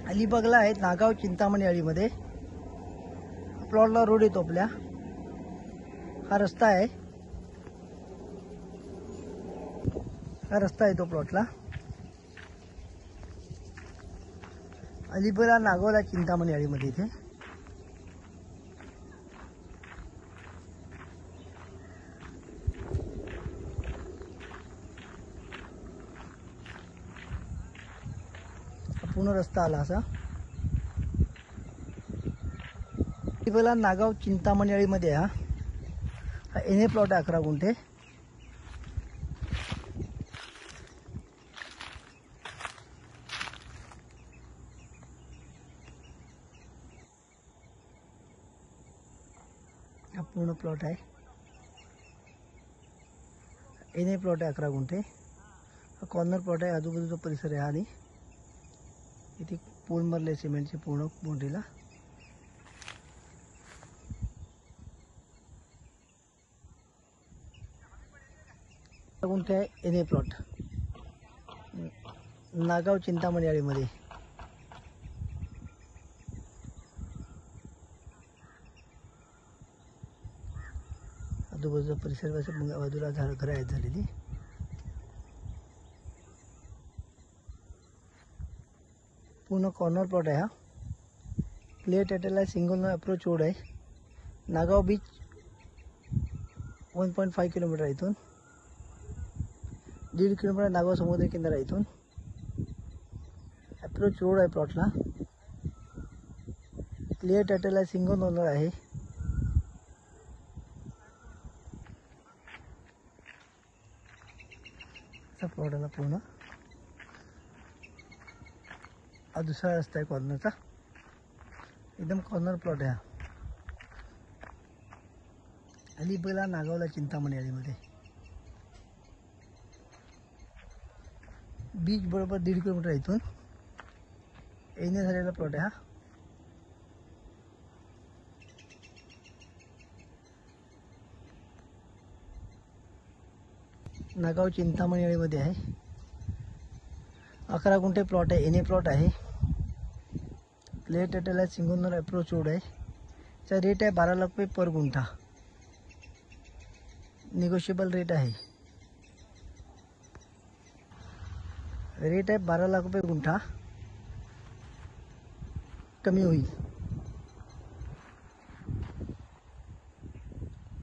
अलिबागला आहेत नागाव चिंतामणी अळीमध्ये प्लॉटला रोड येतो आपल्या। हा रस्ता आहे, हा रस्ता आहे तो प्लॉटला। अलिबागला नागावला चिंतामणी अळीमध्ये इथे पूर्ण रस्ता आला असा। अलिबागला नागाव चिंतामणी अळीमध्ये हा एने प्लॉट आहे 11 गुंठे। हा पूर्ण प्लॉट आहे, एने प्लॉट आहे 11 गुंठे। हा कॉर्नर प्लॉट आहे, आजूबाजूचा परिसर आहे। आणि इथे पूल मरले सिमेंटचे पूर्ण मोठीला। गुंठे आहे एने प्लॉट नागाव चिंतामणी अळीमध्ये। आजूबाजूचा परिसर बाजूला घरं आहेत झालेली। पूर्ण कॉर्नर प्लॉट आहे हा। क्लिअर टायटल आहे, सिंगल अप्रोच रोड आहे। नागाव बीच 1.5 किलोमीटर इथून, 1.5 किलोमीटर नागाव समुद्र किनारा इथून। अप्रोच रोड आहे प्लॉटला। क्लिअर टायटल आहे, सिंगल ओनर आहे। प्लॉट आला पूर्ण। हा दुसरा रस्ता आहे कॉर्नरचा, एकदम कॉर्नर प्लॉट आहे हा। अलिबागला नागावला चिंतामणी अळीमध्ये बीच बरोबर 1.5 किलोमीटर इथून एने झालेला प्लॉट आहे हा। नागाव चिंतामणी अळीमध्ये आहे। 11 गुंठे प्लॉट आहे, एने प्लॉट आहे। क्लिअर टायटल आहे, सिंगल ओनर अप्रोच रोड आहे। चा रेट आहे 12 लाख रुपये पर गुंठा, निगोशिएबल रेट आहे। रेट आहे 12 लाख रुपये गुंठा, कमी होईल।